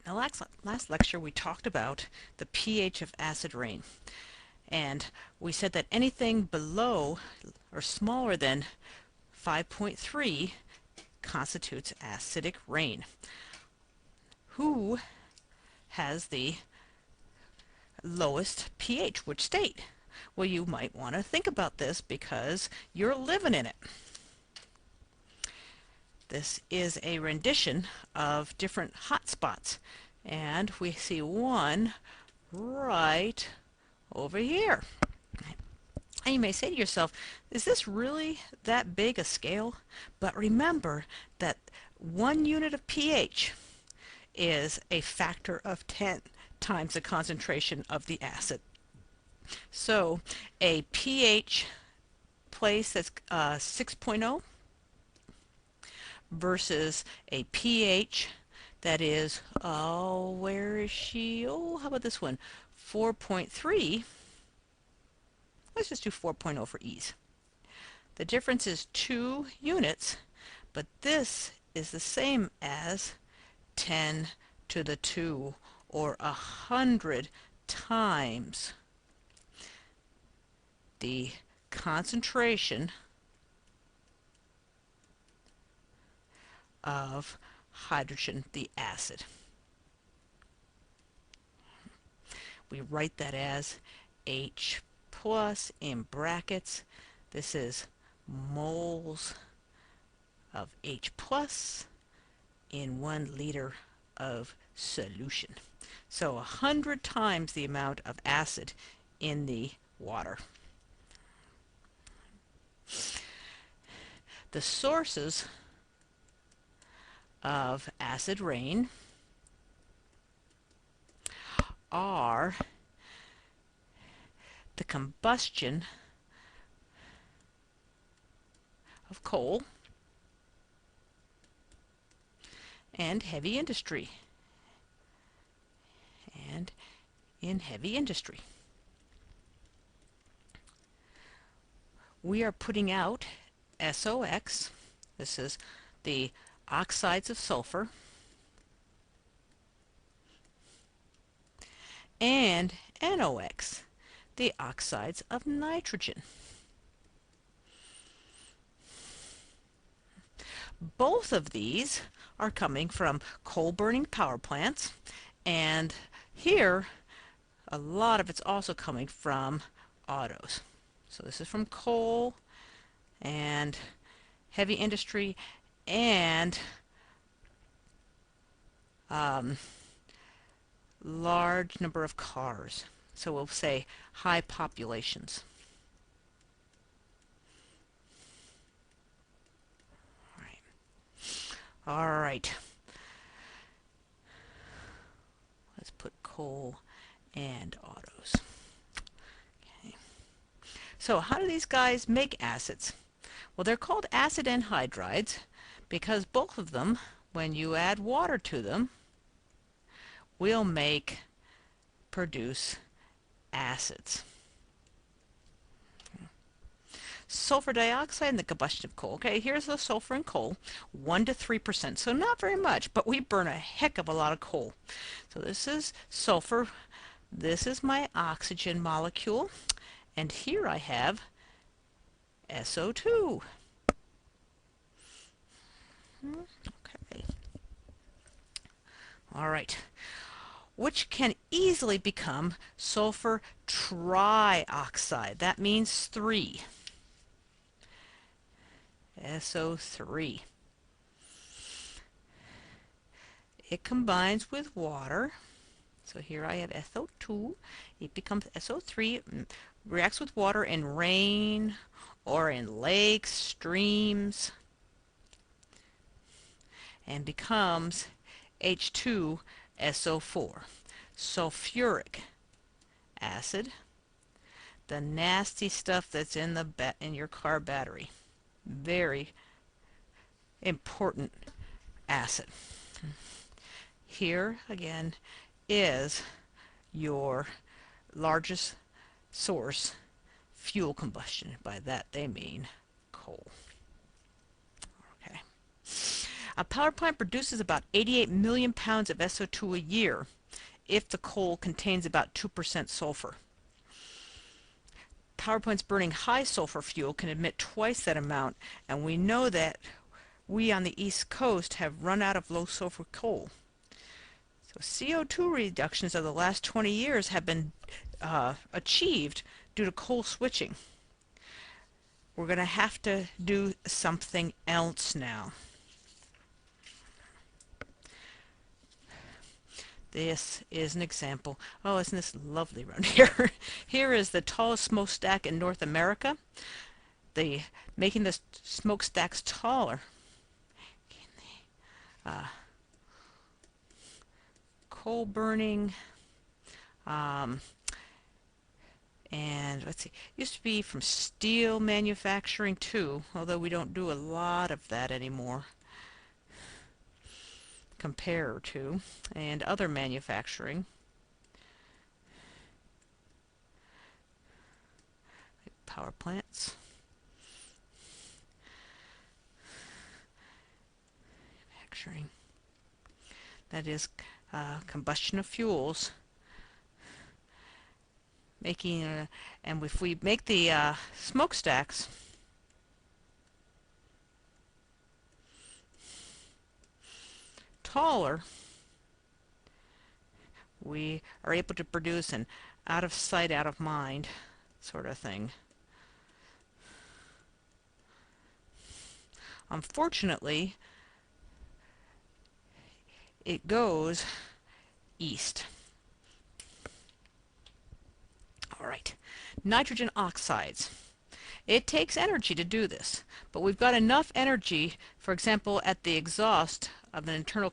In the last lecture, we talked about the pH of acid rain. And we said that anything below or smaller than 5.3 constitutes acidic rain. Who has the lowest pH? Which state? Well, you might want to think about this because you're living in it. This is a rendition of different hot spots, and we see one right over here. And you may say to yourself, is this really that big a scale? But remember that 1 unit of pH is a factor of 10 times the concentration of the acid. So a pH place that's 6.0 versus a pH that is, oh, where is she? Oh, how about this one? 4.3. Let's just do 4.0 for ease. The difference is 2 units, but this is the same as 10 to the 2, or 100 times the concentration of hydrogen, the acid. We write that as H plus in brackets. This is moles of H plus in 1 liter of solution. So 100 times the amount of acid in the water. The sources of acid rain are the combustion of coal and heavy industry. And in heavy industry, we are putting out SOx. This is the oxides of sulfur, and NOx, the oxides of nitrogen. Both of these are coming from coal-burning power plants, and here a lot of it's also coming from autos. So this is from coal and heavy industry and large number of cars. So we'll say high populations. All right. Let's put coal and autos. Okay. So how do these guys make acids? Well, they're called acid anhydrides because both of them, when you add water to them, will produce acids. Sulfur dioxide and the combustion of coal. Okay, here's the sulfur and coal, 1 to 3%, so not very much, but we burn a heck of a lot of coal. So this is sulfur, this is my oxygen molecule, and here I have SO2. Okay. All right. Which can easily become sulfur trioxide. That means 3. SO3. It combines with water. So here I have SO2. It becomes SO3, reacts with water in rain or in lakes, streams, and becomes H2SO4. Sulfuric acid, the nasty stuff that's in your car battery. Very important acid. Here again is your largest source, fuel combustion. By that they mean coal. Okay. A power plant produces about 88 million pounds of SO2 a year if the coal contains about 2% sulfur. Power plants burning high sulfur fuel can emit twice that amount, and we know that we on the East Coast have run out of low sulfur coal. So CO2 reductions of the last 20 years have been achieved due to coal switching. We're going to have to do something else now. This is an example. Oh, isn't this lovely around here? Here is the tallest smokestack in North America. Making the smokestacks taller. Coal burning. And let's see, used to be from steel manufacturing too, although we don't do a lot of that anymore compared to, and other manufacturing. Power plants. Manufacturing. That is combustion of fuels. And if we make the smokestacks taller, we are able to produce an out of sight, out of mind sort of thing. Unfortunately, it goes east. All right, nitrogen oxides. It takes energy to do this, but we've got enough energy, for example, at the exhaust of an internal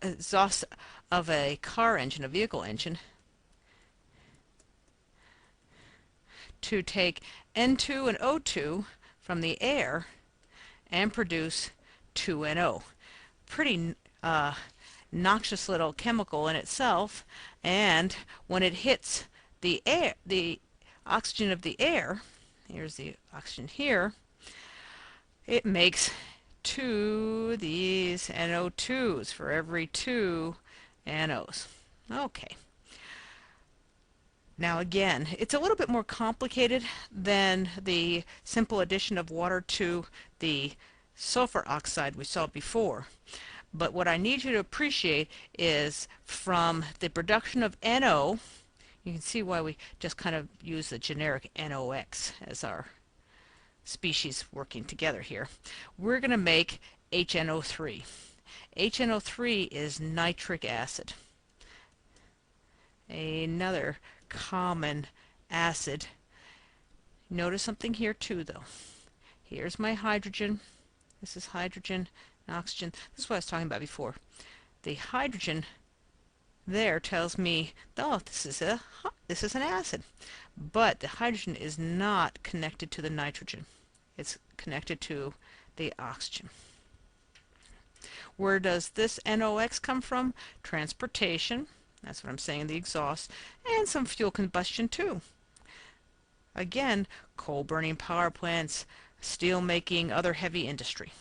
exhaust of a car engine, a vehicle engine, to take N2 and O2 from the air and produce 2NO. Pretty noxious little chemical in itself, and when it hits the air, the oxygen of the air, here's the oxygen here, it makes two these NO2s for every two NOs. Okay. Now again, it's a little bit more complicated than the simple addition of water to the sulfur oxide we saw before. But what I need you to appreciate is from the production of NO, you can see why we just kind of use the generic NOx as our species working together here. We're going to make HNO3. HNO3 is nitric acid. Another common acid. Notice something here too though. Here's my hydrogen. This is hydrogen and oxygen. This is what I was talking about before. The hydrogen there tells me, oh, this is an acid. But the hydrogen is not connected to the nitrogen. It's connected to the oxygen. Where does this NOx come from? Transportation. That's what I'm saying, the exhaust, and some fuel combustion too. Again, coal burning power plants, steel making, other heavy industry.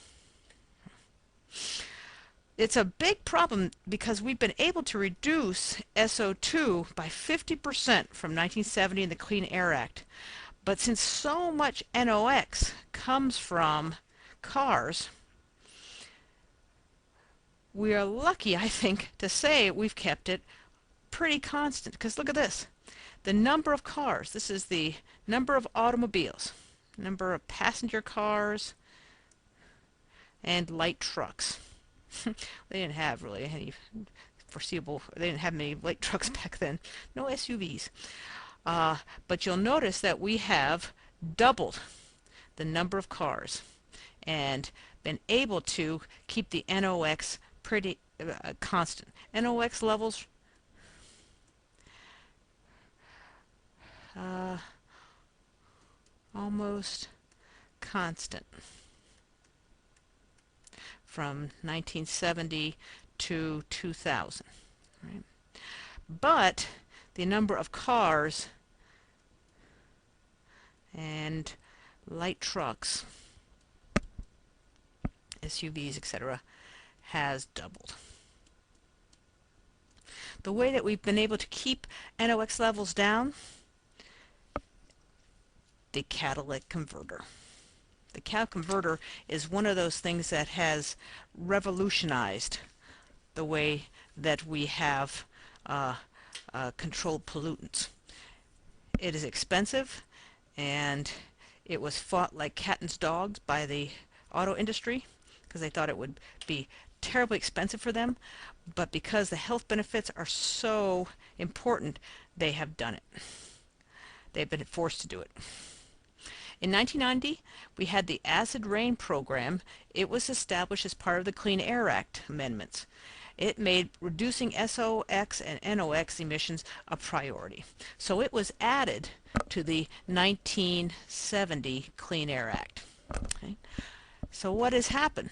It's a big problem because we've been able to reduce SO2 by 50% from 1970 in the Clean Air Act. But since so much NOx comes from cars, we are lucky, I think, to say we've kept it pretty constant. Because look at this. The number of cars, this is the number of automobiles, number of passenger cars, and light trucks. They didn't have really any foreseeable, they didn't have many light trucks back then. No SUVs. But you'll notice that we have doubled the number of cars and been able to keep the NOx pretty constant. NOx levels almost constant from 1970 to 2000. Right? But the number of cars and light trucks SUVs, etc., has doubled. The way that we've been able to keep NOx levels down, the catalytic converter. The cal converter is one of those things that has revolutionized the way that we have controlled pollutants. It is expensive, and it was fought like cat and dogs by the auto industry because they thought it would be terribly expensive for them, but because the health benefits are so important, they have done it. They've been forced to do it. In 1990, we had the Acid Rain program. It was established as part of the Clean Air Act amendments. It made reducing SOx and NOx emissions a priority. So it was added to the 1970 Clean Air Act. Okay. So what has happened?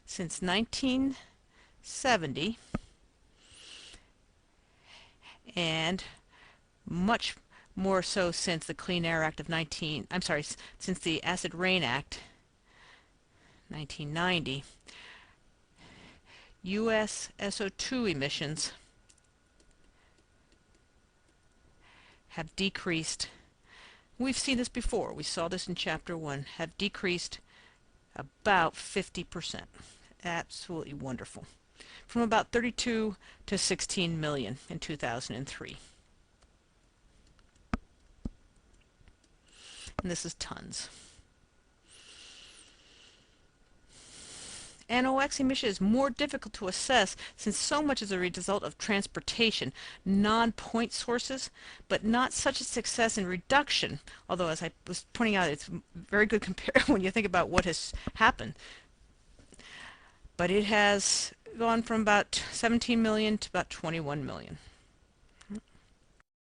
Since 1970, and much more so since the Clean Air Act of since the Acid Rain Act, 1990, U.S. SO2 emissions have decreased. We've seen this before. We saw this in Chapter 1, have decreased about 50%. Absolutely wonderful. From about 32 to 16 million in 2003. And this is tons. NOx emission is more difficult to assess since so much is a result of transportation, non-point sources, but not such a success in reduction, although as I was pointing out, it's very good compared when you think about what has happened. But it has gone from about 17 million to about 21 million.